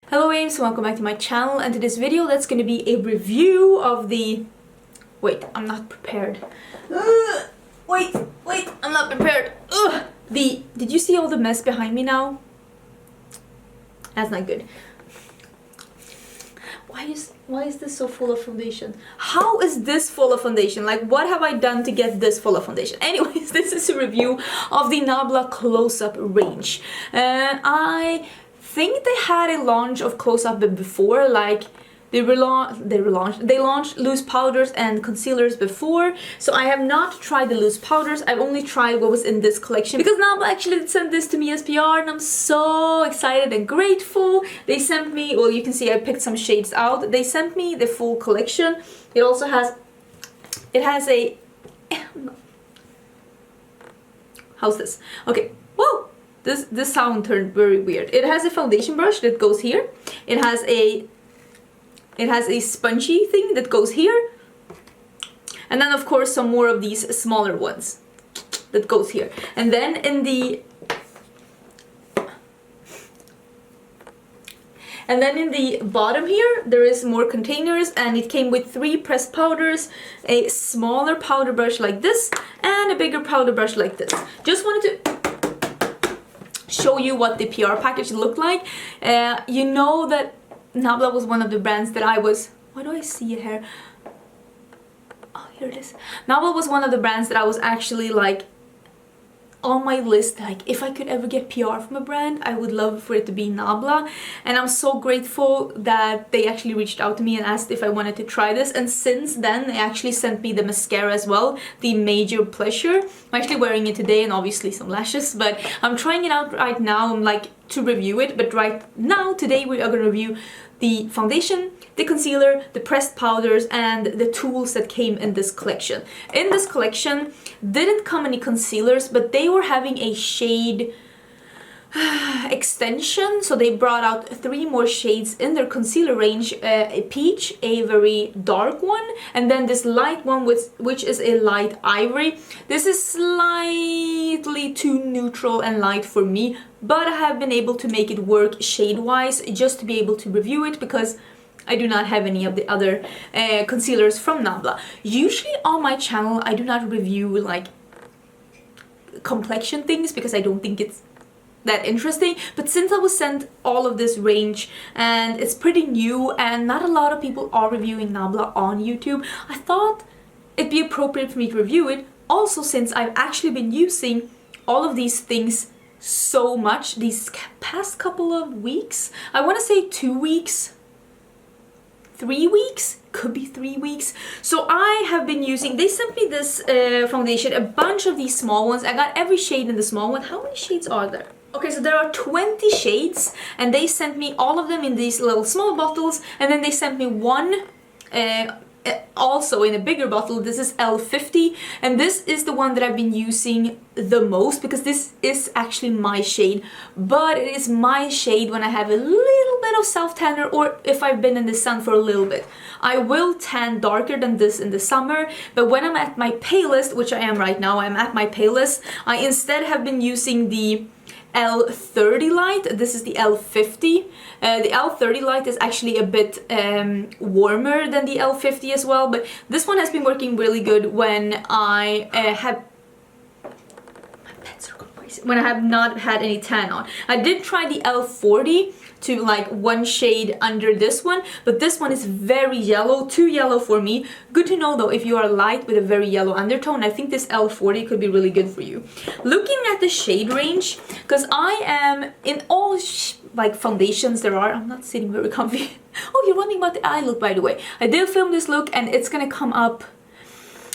Hello waves, welcome back to my channel, and to this video that's going to be a review of the... Wait, I'm not prepared. Wait, I'm not prepared. Did you see all the mess behind me now? That's not good. Why is this so full of foundation? How is this full of foundation? Like, what have I done to get this full of foundation? Anyways, this is a review of the Nabla Close-Up range. I think they had a launch of Close-Up before, like they launched loose powders and concealers before, so I have not tried the loose powders. I've only tried what was in this collection because Nabla actually sent this to me as PR, and I'm so excited and grateful. They sent me, well, you can see I picked some shades out. They sent me the full collection. It also has, a, how's this? Okay, whoa! This sound turned very weird. It has a foundation brush that goes here. It has a spongy thing that goes here, and then of course some more of these smaller ones that goes here. And then in the bottom here there is more containers, and it came with 3 pressed powders, a smaller powder brush like this, and a bigger powder brush like this. Just wanted to show you what the PR package looked like. You know that Nabla was one of the brands that I was... Why do I see it here? Oh, here it is. Nabla was one of the brands that I was actually like on my list. Like, if I could ever get PR from a brand, I would love for it to be Nabla. And I'm so grateful that they actually reached out to me and asked if I wanted to try this. And since then, they actually sent me the mascara as well, the Major Pleasure. I'm actually wearing it today, and obviously some lashes, but I'm trying it out right now. I'm like to review it, but right now, today, we are going to review the foundation, the concealer, the pressed powders, and the tools that came in this collection. In this collection, didn't come any concealers, but they were having a shade extension, so they brought out 3 more shades in their concealer range, a peach, a very dark one, and then this light one which is a light ivory. This is slightly too neutral and light for me, but I have been able to make it work shade wise just to be able to review it, because I do not have any of the other concealers from Nabla. Usually on my channel I do not review like complexion things because I don't think it's that interesting, but since I was sent all of this range and it's pretty new and not a lot of people are reviewing Nabla on YouTube, I thought it'd be appropriate for me to review it. Also, since I've actually been using all of these things so much these past couple of weeks, I want to say 2 weeks, 3 weeks, could be 3 weeks. So I have been using, they sent me this foundation, a bunch of these small ones. I got every shade in the small one. How many shades are there? Okay, so there are 20 shades, and they sent me all of them in these little small bottles, and then they sent me one also in a bigger bottle. This is L50, and this is the one that I've been using the most because this is actually my shade, but it is my shade when I have a little bit of self-tanner or if I've been in the sun for a little bit. I will tan darker than this in the summer, but when I'm at my palest, which I am right now, I'm at my palest, I instead have been using the L30 light. This is the L50. The L30 light is actually a bit warmer than the L50 as well, but this one has been working really good when I have... My pets are going crazy. When I have not had any tan on. I did try the L40 to like one shade under this one, but this one is very yellow, too yellow for me. Good to know though, if you are light with a very yellow undertone, I think this L40 could be really good for you. Looking at the shade range, because I am in all like foundations there are, I'm not sitting very comfy. Oh, you're wondering about the eye look, by the way. I did film this look and it's gonna come up,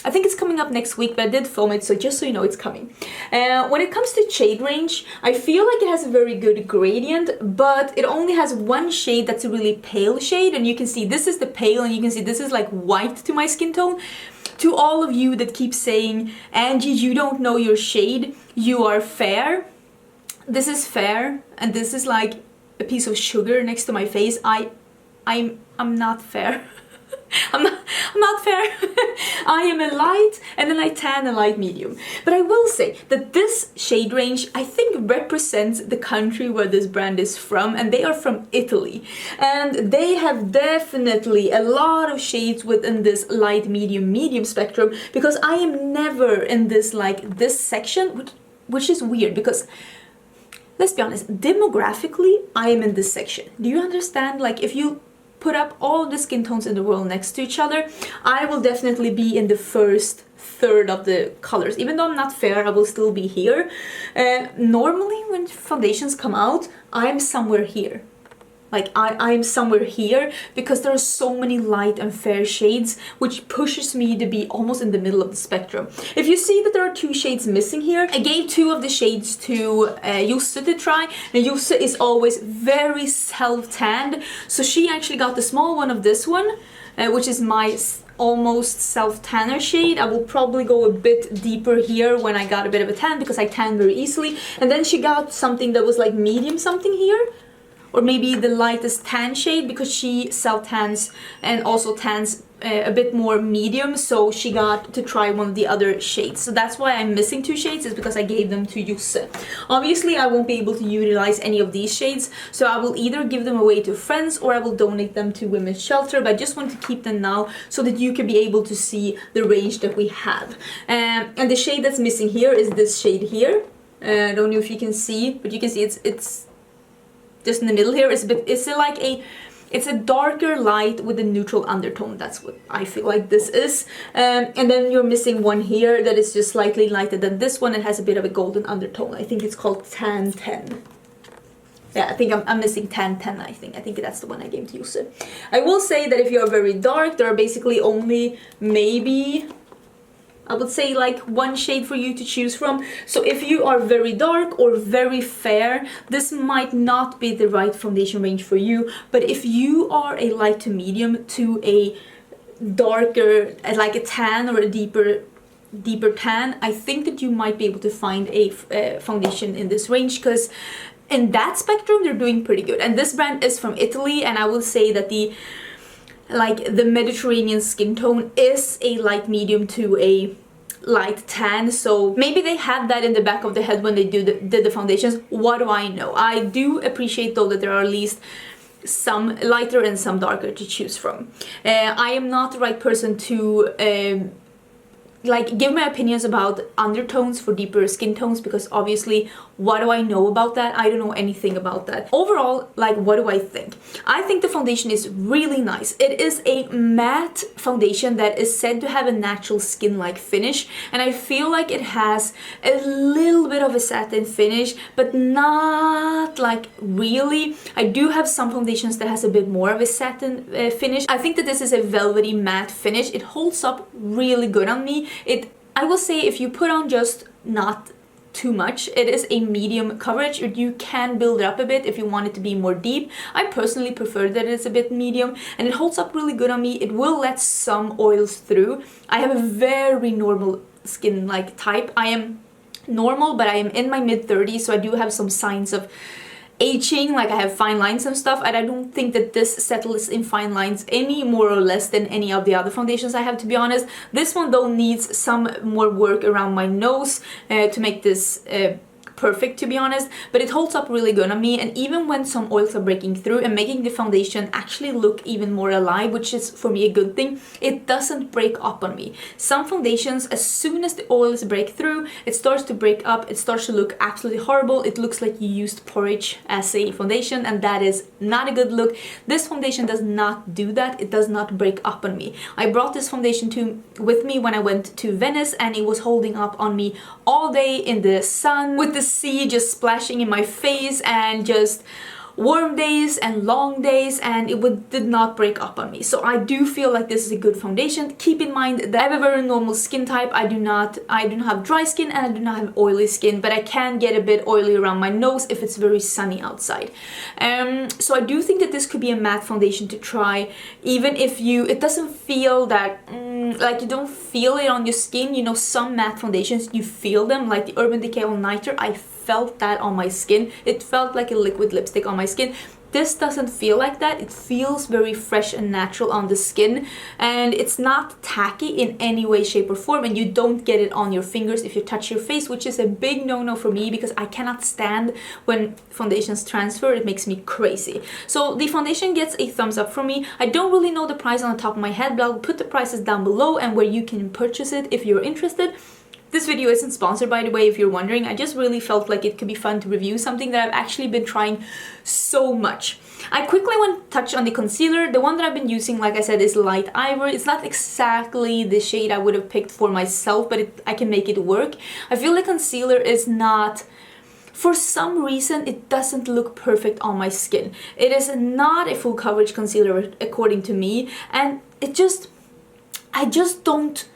I think it's coming up next week, but I did film it, so just so you know, it's coming. When it comes to shade range, I feel like it has a very good gradient, but it only has one shade that's a really pale shade, and you can see this is the pale, and you can see this is like white to my skin tone. To all of you that keep saying, Angie, you don't know your shade, you are fair. This is fair, and this is like a piece of sugar next to my face. I'm not fair. I'm not fair. I am a light and then I tan a light medium. But I will say that this shade range I think represents the country where this brand is from, and they are from Italy. And they have definitely a lot of shades within this light medium spectrum, because I am never in this like this section, which is weird because let's be honest, demographically I am in this section. Do you understand? Like if you put up all the skin tones in the world next to each other, I will definitely be in the first third of the colors. Even though I'm not fair, I will still be here. Normally when foundations come out, I'm somewhere here. Like I'm somewhere here because there are so many light and fair shades, which pushes me to be almost in the middle of the spectrum. If you see that there are 2 shades missing here, I gave 2 of the shades to Josse to try, and Josse is always very self-tanned, so she actually got the small one of this one, which is my almost self-tanner shade. I will probably go a bit deeper here when I got a bit of a tan because I tan very easily, and then she got something that was like medium something here, or maybe the lightest tan shade, because she self-tans and also tans a bit more medium, so she got to try one of the other shades. So that's why I'm missing 2 shades, is because I gave them to Josse. Obviously I won't be able to utilize any of these shades, so I will either give them away to friends or I will donate them to Women's Shelter, but I just want to keep them now so that you can be able to see the range that we have. And the shade that's missing here is this shade here. I don't know if you can see, but you can see it's just in the middle here. It's a darker light with a neutral undertone. That's what I feel like this is. And then you're missing one here that is just slightly lighter than this one and has a bit of a golden undertone. I think it's called Tan 10. Yeah, I think I'm missing Tan 10, I think that's the one I gave to Josse. I will say that if you are very dark, there are basically only maybe, I would say like 1 shade for you to choose from. So if you are very dark or very fair, this might not be the right foundation range for you. But if you are a light to medium to a darker, like a tan or a deeper tan, I think that you might be able to find a foundation in this range, because in that spectrum they're doing pretty good. And this brand is from Italy, and I will say that the Mediterranean skin tone is a light medium to a light tan, so maybe they had that in the back of the head when they did the foundations. What do I know? I do appreciate though that there are at least some lighter and some darker to choose from. I am not the right person to give my opinions about undertones for deeper skin tones, because obviously what do I know about that? I don't know anything about that. Overall, what do I think? I think the foundation is really nice. It is a matte foundation that is said to have a natural skin-like finish, and I feel like it has a little bit of a satin finish, but not really. I do have some foundations that has a bit more of a satin finish. I think that this is a velvety matte finish. It holds up really good on me. I will say, if you put on just not too much, it is a medium coverage. You can build it up a bit if you want it to be more deep. I personally prefer that it's a bit medium, and it holds up really good on me. It will let some oils through. I have a very normal skin type. I am normal, but I am in my mid-30s, so I do have some signs of aging, I have fine lines and stuff, and I don't think that this settles in fine lines any more or less than any of the other foundations I have, to be honest. This one though needs some more work around my nose to make this perfect, to be honest, but it holds up really good on me. And even when some oils are breaking through and making the foundation actually look even more alive, which is for me a good thing, it doesn't break up on me. Some foundations, as soon as the oils break through, it starts to break up, it starts to look absolutely horrible. It looks like you used porridge as a foundation, and that is not a good look. This foundation does not do that. It does not break up on me. I brought this foundation with me when I went to Venice, and it was holding up on me all day in the sun, with the sea just splashing in my face, and just warm days and long days, and it did not break up on me. So I do feel like this is a good foundation. Keep in mind that I have a very normal skin type. I do not have dry skin, and I do not have oily skin, but I can get a bit oily around my nose if it's very sunny outside. So I do think that this could be a matte foundation to try, even if it doesn't feel that like you don't feel it on your skin. You know, some matte foundations you feel them, like the Urban Decay All Nighter. I felt that on my skin. It felt like a liquid lipstick on my skin. this doesn't feel like that. It feels very fresh and natural on the skin, and it's not tacky in any way, shape or form, and you don't get it on your fingers if you touch your face, which is a big no-no for me because I cannot stand when foundations transfer. It makes me crazy. So the foundation gets a thumbs up from me. I don't really know the price on the top of my head, but I'll put the prices down below and where you can purchase it if you're interested. This video isn't sponsored, by the way, if you're wondering. I just really felt like it could be fun to review something that I've actually been trying so much. I quickly want to touch on the concealer. The one that I've been using, like I said, is Light Ivory. It's not exactly the shade I would have picked for myself, but I can make it work. I feel like concealer is not... For some reason, it doesn't look perfect on my skin. It is not a full coverage concealer according to me, and I just don't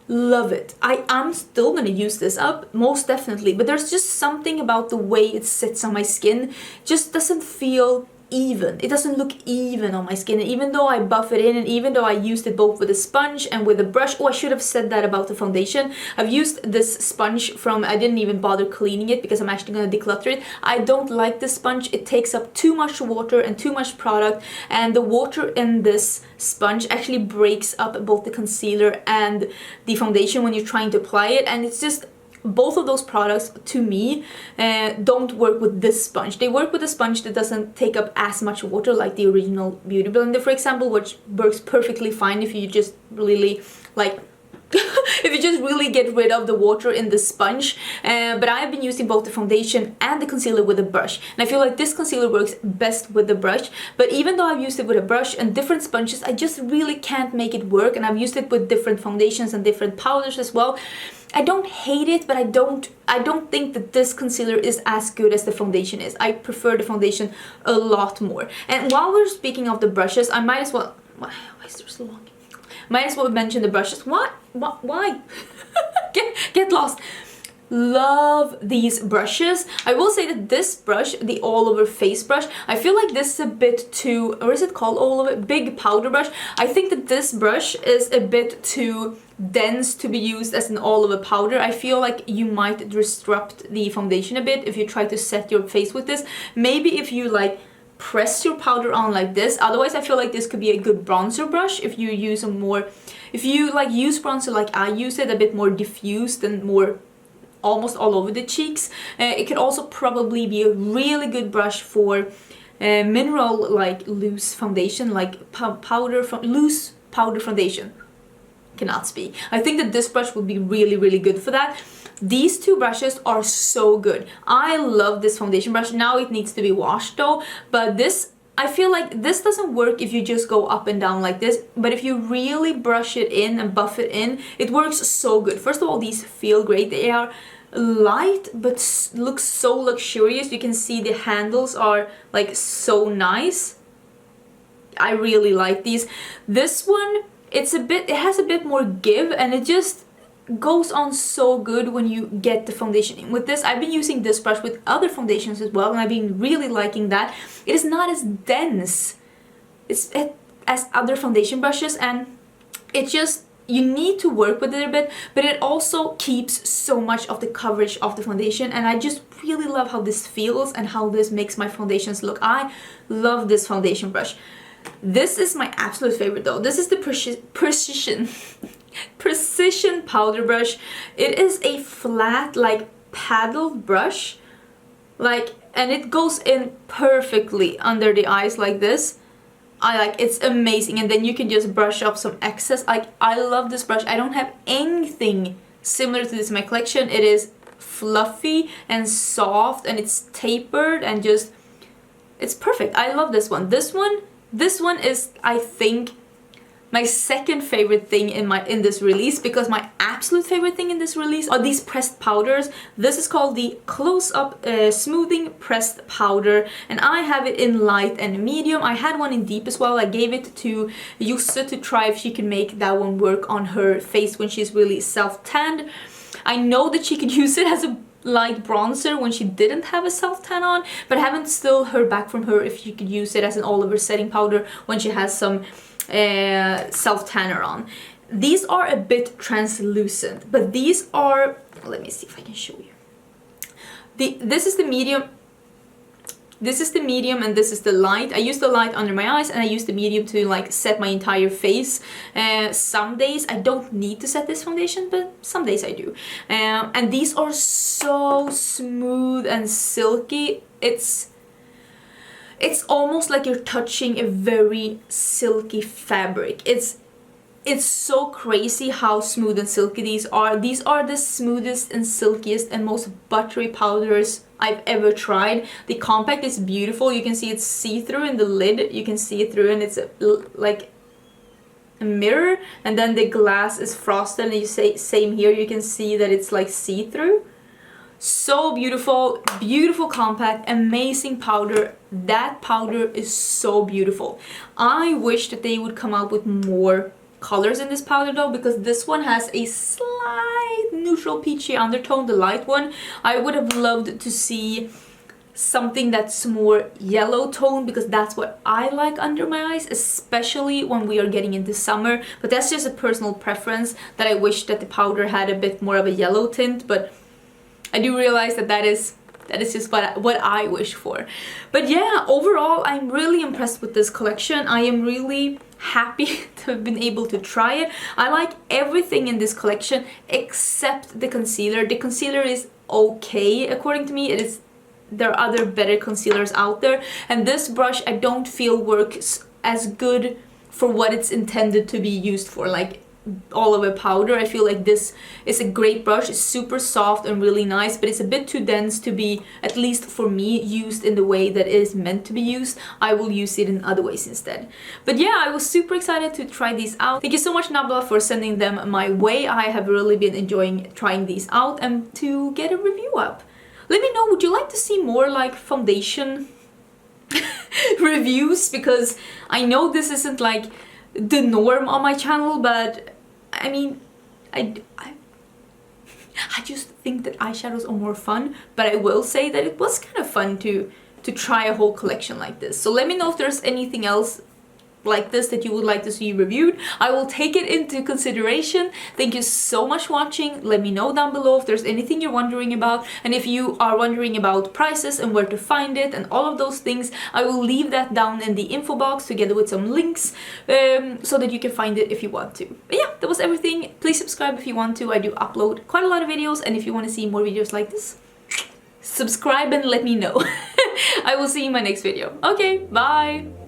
love it. I'm still gonna use this up, most definitely, but there's just something about the way it sits on my skin, just doesn't feel even. It doesn't look even on my skin, and even though I buff it in, and even though I used it both with a sponge and with a brush. Oh, I should have said that about the foundation. I've used this sponge from, I didn't even bother cleaning it because I'm actually going to declutter it. I don't like this sponge. It takes up too much water and too much product, and the water in this sponge actually breaks up both the concealer and the foundation when you're trying to apply it, and it's just... Both of those products, to me, don't work with this sponge. They work with a sponge that doesn't take up as much water, like the original Beauty Blender, for example, which works perfectly fine if you just really, like, if you just really get rid of the water in the sponge. But I've been using both the foundation and the concealer with a brush, and I feel like this concealer works best with the brush. But even though I've used it with a brush and different sponges, I just really can't make it work, and I've used it with different foundations and different powders as well. I don't hate it, but I don't think that this concealer is as good as the foundation is. I prefer the foundation a lot more. And while we're speaking of the brushes, I might as well... Why is there so long? Might as well mention the brushes. What? Why? get lost. Love these brushes. I will say that this brush, the all over face brush, I feel like this is a bit too... Or is it called all over? Big powder brush. I think that this brush is a bit too dense to be used as an all over powder. I feel like you might disrupt the foundation a bit if you try to set your face with this. Maybe if you like press your powder on like this. Otherwise, I feel like this could be a good bronzer brush if you use a more... If you like use bronzer like I use it, a bit more diffused and more almost all over the cheeks. It could also probably be a really good brush for mineral like loose foundation, like loose powder foundation. Cannot speak. I think that this brush would be really good for that. These two brushes are so good. I love this foundation brush. Now it needs to be washed though, but this, I feel like this doesn't work if you just go up and down like this, but if you really brush it in and buff it in, it works so good. First of all, these feel great. They are light but look so luxurious. You can see the handles are like so nice. I really like these. This one, it has a bit more give, and it just goes on so good when you get the foundation in. With this, I've been using this brush with other foundations as well, and I've been really liking that. It is not as dense as other foundation brushes, and it just, you need to work with it a bit, but it also keeps so much of the coverage of the foundation, and I just really love how this feels and how this makes my foundations look. I love this foundation brush. This is my absolute favorite though. This is the Precision powder brush. It is a flat like paddle brush, like, and it goes in perfectly under the eyes like this. It's amazing, and then you can just brush up some excess. I love this brush. I don't have anything similar to this in my collection. It is fluffy and soft, and it's tapered, and just, it's perfect. I love this one. This one is, I think, my second favorite thing in this release, because my absolute favorite thing in this release are these pressed powders. This is called the Close-Up Smoothing Pressed Powder, and I have it in light and medium. I had one in deep as well. I gave it to Yussa to try if she can make that one work on her face when she's really self-tanned. I know that she could use it as a light bronzer when she didn't have a self-tan on, but I haven't still heard back from her if she could use it as an all-over setting powder when she has some self-tanner on. These are a bit translucent, but these are, let me see if I can show you. This is the medium. this is the medium and this is the light. I use the light under my eyes and I use the medium to like set my entire face. Some days I don't need to set this foundation, but some days I do. And these are so smooth and silky. It's almost like you're touching a very silky fabric. It's so crazy how smooth and silky these are. These are the smoothest and silkiest and most buttery powders I've ever tried. The compact is beautiful. You can see it's see-through in the lid. You can see it through, and it's like a mirror. And then the glass is frosted, and you say same here. You can see that it's like see-through. So beautiful, beautiful compact, amazing powder. That powder is so beautiful. I wish that they would come out with more colors in this powder though, because this one has a slight neutral peachy undertone, the light one. I would have loved to see something that's more yellow tone, because that's what I like under my eyes, especially when we are getting into summer. But that's just a personal preference, that I wish that the powder had a bit more of a yellow tint, but I do realize that is just what I wish for. But yeah, overall I'm really impressed with this collection. I am really happy to have been able to try it. I like everything in this collection except the concealer. The concealer is okay according to me. There are other better concealers out there, and this brush I don't feel works as good for what it's intended to be used for, like all of a powder. I feel like this is a great brush. It's super soft and really nice, but it's a bit too dense to be, at least for me, used in the way that it is meant to be used. I will use it in other ways instead. But yeah, I was super excited to try these out. Thank you so much, Nabla, for sending them my way. I have really been enjoying trying these out and to get a review up. Let me know, would you like to see more like foundation reviews? Because I know this isn't like the norm on my channel, but I mean, I just think that eyeshadows are more fun. But I will say that it was kind of fun to try a whole collection like this. So let me know if there's anything else like this that you would like to see reviewed. I will take it into consideration. Thank you so much for watching. Let me know down below if there's anything you're wondering about, and if you are wondering about prices and where to find it and all of those things, I will leave that down in the info box together with some links, so that you can find it if you want to. But yeah, that was everything. Please subscribe if you want to. I do upload quite a lot of videos, and if you want to see more videos like this, subscribe and let me know. I will see you in my next video. Okay, bye!